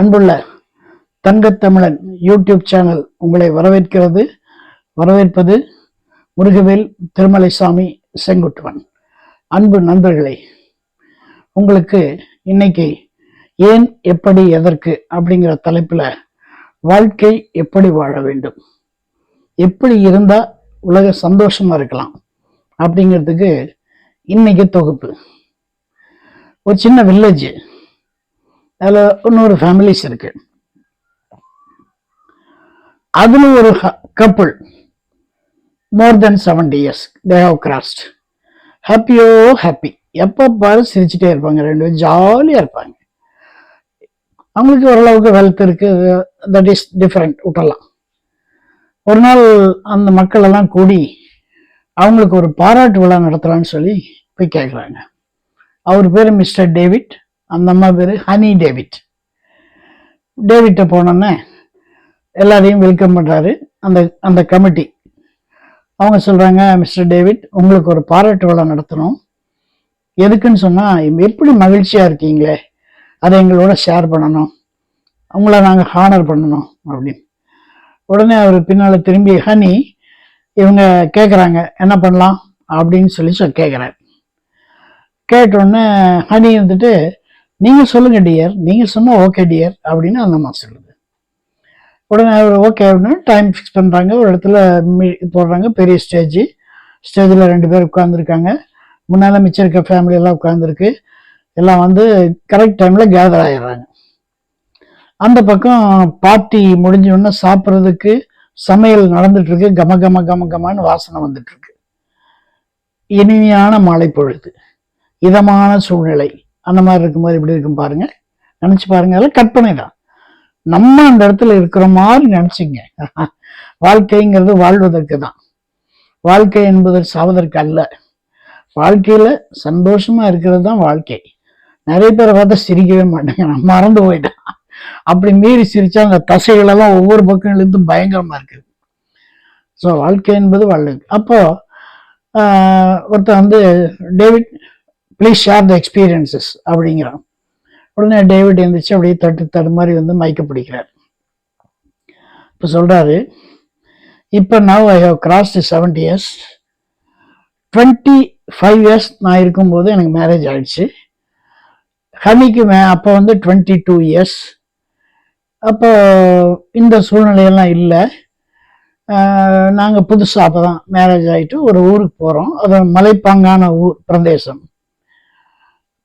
அன்புள்ள Thangathamizhan YouTube channel உங்களை வரவேற்பது முருகவேல் திருமலைசாமி செங்குட்டுவன். அன்பு நண்பர்களே, உங்களுக்கு இன்னைக்கு ஏன் எப்படி எதற்கு அப்படிங்கிற தலைப்புல வாழ்க்கை எப்படி வாழ வேண்டும், எப்படி இருந்தா உலக சந்தோஷமா இருக்கலாம் அப்படிங்கிறதுக்கு இன்னைக்கு தொகுப்பு. ஒரு சின்ன வில்லேஜ், அதில் இன்னொரு ஃபேமிலிஸ் இருக்கு. அதுல ஒரு couple more than 70 years they have crossed. ஹாப்பியோ ஹாப்பி, எப்போ பாரு சிரிச்சுட்டே இருப்பாங்க, ரெண்டு பேரும் ஜாலியா இருப்பாங்க. அவங்களுக்கு ஓரளவுக்கு வெல்த் இருக்கு, தட் இஸ் டிஃபரெண்ட், விட்டலாம். ஒரு நாள் அந்த மக்கள் எல்லாம் கூடி அவங்களுக்கு ஒரு பாராட்டு விழா நடத்தலான்னு சொல்லி போய் கேட்குறாங்க. அவர் பேர் மிஸ்டர் டேவிட், அந்த அம்மா பேர் ஹனி டேவிட். டேவிட்டை போனோன்னே எல்லாரையும் வெல்கம் பண்ணுறாரு அந்த கமிட்டி. அவங்க சொல்கிறாங்க, மிஸ்டர் டேவிட், உங்களுக்கு ஒரு பாராட்டு விழா நடத்தணும். எதுக்குன்னு சொன்னால், எப்படி மகிழ்ச்சியாக இருக்கீங்களே அதை எங்களோட ஷேர் பண்ணணும், அவங்கள நாங்கள் ஹானர் பண்ணணும் அப்படின்னு. உடனே அவர் பின்னால் திரும்பி, ஹனி இவங்க கேட்குறாங்க என்ன பண்ணலாம் அப்படின்னு சொல்லி கேட்குறாரு. கேட்டோடனே ஹனி வந்துட்டு, நீங்கள் சொல்லுங்கள் டியர், நீங்கள் சொன்னால் ஓகே டியர் அப்படின்னு அந்த அம்மா சொல்லுது. உடனே அவர் ஓகே அப்படின்னு டைம் ஃபிக்ஸ் பண்ணுறாங்க. ஒரு இடத்துல போடுறாங்க, பெரிய ஸ்டேஜில் 2 பேர் உட்காந்துருக்காங்க. முன்னால் மிச்சம் இருக்க ஃபேமிலியெல்லாம் உட்காந்துருக்கு. எல்லாம் வந்து கரெக்ட் டைமில் கேதர் ஆகிடுறாங்க. அந்த பக்கம் பார்ட்டி முடிஞ்சோடனே சாப்பிட்றதுக்கு சமையல் நடந்துட்டுருக்கு. கமன்னு வாசனை வந்துட்டுருக்கு. இனிமையான மாலை பொழுது, இதமான சூழ்நிலை, அந்த மாதிரி இருக்கும்போது எப்படி இருக்கும் பாருங்க, நினச்சி பாருங்க. அதெல்லாம் கற்பனை தான். நம்ம அந்த இடத்துல இருக்கிற மாதிரி நினைச்சிங்க. வாழ்க்கைங்கிறது வாழ்வதற்கு தான். வாழ்க்கை என்பது சாவதற்கு அல்ல. வாழ்க்கையில சந்தோஷமா இருக்கிறது தான் வாழ்க்கை. நிறைய பேரை பார்த்தா சிரிக்கவே மாட்டேங்க, நான் மறந்து போயிட்டேன். அப்படி மீறி சிரிச்சா அந்த தசைகளெல்லாம் ஒவ்வொரு பக்கங்கள்லேருந்து பயங்கரமா இருக்குது. ஸோ வாழ்க்கை என்பது வாழ்க்கை. அப்போ ஒருத்தர் வந்து, David please share the experiences அப்படிங்கிறான். உடனே டேவிட் எழுந்திரிச்சு அப்படியே தட்டு மாதிரி வந்து மைக்க பிடிக்கிறார். இப்போ சொல்றாரு, இப்போ now I have crossed 70 years. 25 years நான் இருக்கும்போது எனக்கு மேரேஜ் ஆயிடுச்சு. ஹனிக்கு அப்போ வந்து 22 years. அப்போ இந்த சூழ்நிலையெல்லாம் இல்லை. நாங்கள் புதுசாக அப்போ தான் மேரேஜ் ஆகிட்டு ஒரு ஊருக்கு போகிறோம். அது மலைப்பாங்கான பிரதேசம்.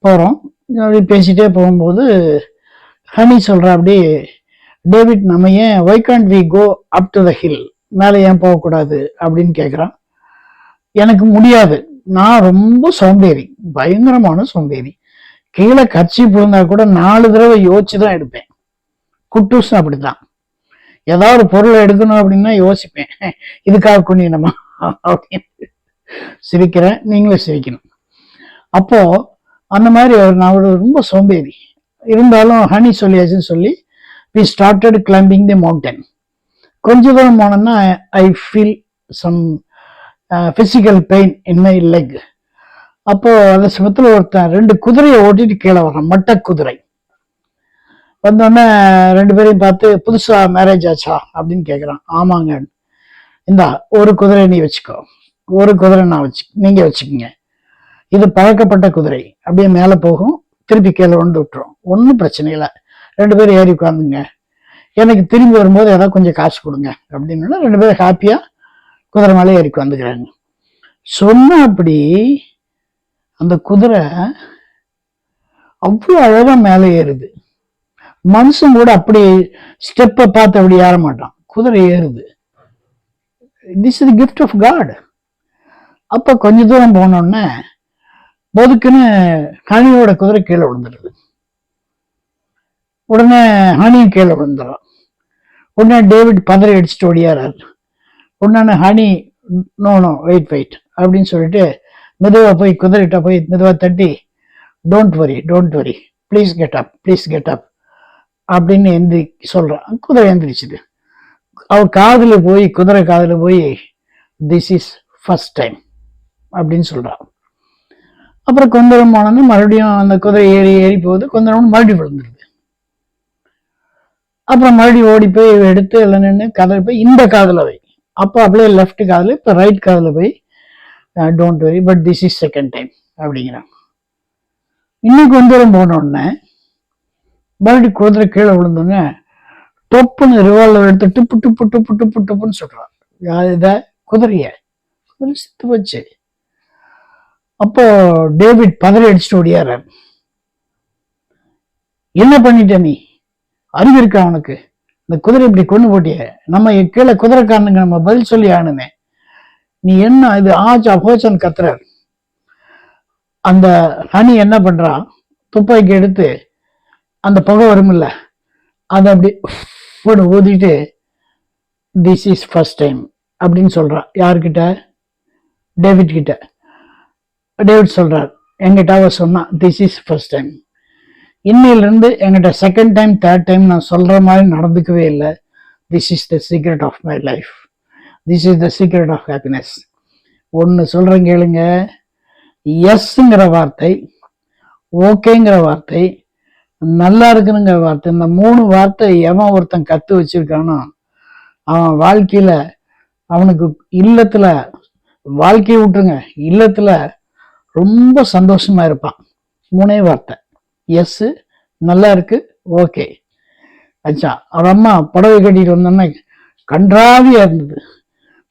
போகிறோம், அப்படி பேசிகிட்டே போகும்போது ஹனி சொல்கிறா, அப்படி டேவிட், நம்ம ஏன் why can't we go up to the hill, மேலே ஏன் போகக்கூடாது அப்படின்னு கேட்குறான். எனக்கு முடியாது, நான் ரொம்ப சோம்பேறி, பயங்கரமான சோம்பேறி. கீழே கச்சி விழுந்தா கூட 4 தடவை யோசிச்சு தான் எடுப்பேன். குட்டூஸ் அப்படித்தான். ஏதாவது ஒரு பொருளை எடுக்கணும் அப்படின்னா யோசிப்பேன், இதுக்காக குனியணுமா அப்படின்னு. சிரிக்கிறேன், நீங்களும் சிரிக்கணும். அப்போ அந்த மாதிரி நான் ரொம்ப சோம்பேறி. இருந்தாலும் ஹனி சொல்லியாச்சுன்னு சொல்லி we started climbing the mountain. கொஞ்ச தூரம் போனோம்னா I feel some physical pain in my leg. அப்போ அந்த சமயத்தில் ஒருத்தன் 2 குதிரையை ஓட்டிட்டு கீழே வர்றான், மட்ட குதிரை. வந்தோடனே 2 பேரையும் பார்த்து, புதுசா மேரேஜ் ஆச்சா அப்படின்னு கேட்குறான். ஆமாங்க. இந்தா ஒரு குதிரை நீ வச்சுக்கோ, ஒரு குதிரை நீங்க வச்சுக்கோங்க, இது பழக்கப்பட்ட குதிரை, அப்படியே மேலே போகும், திருப்பி கீழே கொண்டு விட்டுரும், ஒன்றும் பிரச்சனை இல்லை, 2 பேரும் ஏறி உட்காந்துங்க, எனக்கு திரும்பி வரும்போது ஏதாவது கொஞ்சம் காசு கொடுங்க அப்படின்னு 2 பேரும் ஹாப்பியா குதிரை மேலே ஏறி உட்காந்துக்கிறாங்க. சொன்ன அப்படி அந்த குதிரை அவ்வளோ அழகா மேலே ஏறுது. மனுஷன் கூட அப்படி ஸ்டெப்பை பார்த்து அப்படி ஏற மாட்டான், குதிரை ஏறுது. This is gift of God. அப்ப கொஞ்ச தூரம் போனோடனே பொதுக்குன்னு ஹனியோட குதிரை கீழே விழுந்துடுது. உடனே ஹனியும் கீழே விழுந்துடும். உடனே டேவிட் பதறி அடிச்சுட்டு ஓடியாரார். உடனே ஹனி நோ வெயிட் அப்படின்னு சொல்லிட்டு மெதுவாக போய் குதிரைகிட்ட போய் மெதுவாக தட்டி, don't worry please get up அப்படின்னு சொல்றான். குதிரை எந்திரிச்சுது. அவர் குதிரை காதுல போய் திஸ் இஸ் ஃபர்ஸ்ட் டைம் அப்படின்னு சொல்றான். அப்புறம் கொஞ்ச நேரம் போனோன்னு மறுபடியும் அந்த குதிரை ஏறி போகுது. கொஞ்ச நேரம் மறுபடியும் விழுந்துருது. அப்புறம் மறுபடியும் ஓடி போய் எடுத்து எல்லாம் நின்று கதறி போய் இந்த காதில் வை. அப்போ அப்படியே லெஃப்ட் காதில், இப்போ ரைட் காதில் போய் don't worry but this is second time அப்படிங்கிறான். இன்னும் கொஞ்ச தூரம் போனோடனே மறுபடியும் குதிரை கீழே விழுந்தோடனே தொப்புன்னு ரிவால்வர் எடுத்து டுப்பு டுப்பு டுப்பு டுப்பு டுப்புன்னு சொல்றான். இதை குதிரைய செத்து போச்சு. அப்போ டேவிட் பதறி அடிச்சுட்டு ஓடியாரு. என்ன பண்ணிட்ட நீ? அறிவு இருக்கா அவனுக்கு? இந்த குதிரை இப்படி கொண்டு போட்டிய, நம்ம கீழே குதிரைக்காரனுங்க நம்ம பதில் சொல்லி ஆகணுமே, நீ என்ன இது ஆச்சா போச்சான்னு கத்துறாரு. அந்த ஹனி என்ன பண்றான், துப்பாக்கி எடுத்து அந்த புகை வரும்ல அதை அப்படி ஊதிட்டு திஸ் இஸ் ஃபர்ஸ்ட் டைம் அப்படின்னு சொல்றான். யார்கிட்ட? டேவிட் கிட்ட. டேவிட் சொல்றார், என்கிட்ட அவ சொன்னா திஸ் இஸ் ஃபர்ஸ்ட் டைம், இன்னையிலிருந்து என்கிட்ட செகண்ட் டைம் தேர்ட் டைம் நான் சொல்ற மாதிரி நடந்துக்கவே இல்லை. This is the secret of my life, this is the secret of happiness. ஒன்று சொல்றேன் கேளுங்க, எஸ்ங்கிற வார்த்தை, ஓகேங்கிற வார்த்தை, நல்லா இருக்குங்கிற வார்த்தை, இந்த 3 வார்த்தை எவன் ஒருத்தன் கத்து வச்சிருக்கானோ அவன் வாழ்க்கையில, அவனுக்கு இல்லத்துல, வாழ்க்கையை விட்டுருங்க, இல்லத்துல ரொம்ப சந்தோஷமா இருப்பான். 3 வார்த்தை, எஸ், நல்லா இருக்கு, ஓகே. அச்சா, அவன் அம்மா புடவை கட்டிட்டு வந்தோன்னா கன்றாவியா இருந்தது.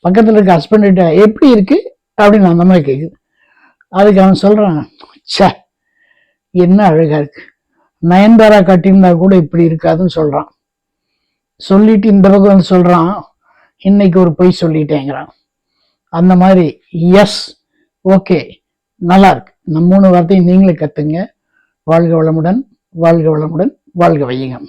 பக்கத்துல இருக்க ஹஸ்பண்ட் எப்படி இருக்கு அப்படின்னு அந்த மாதிரி கேக்குது. அதுக்கு அவன் சொல்றான், சே என்ன அழகா இருக்கு, நயன்தாரா கட்டியிருந்தா கூட இப்படி இருக்காதுன்னு சொல்றான். சொல்லிட்டு இந்த பக்கம் வந்து சொல்றான், இன்னைக்கு ஒரு பொய் சொல்லிட்டேங்கிறான். அந்த மாதிரி எஸ், ஓகே, நல்லா இருக்கு, இந்த 3 வார்த்தையும் நீங்களே கத்துங்க. வாழ்க வளமுடன், வாழ்க வளமுடன், வாழ்க வையகம்.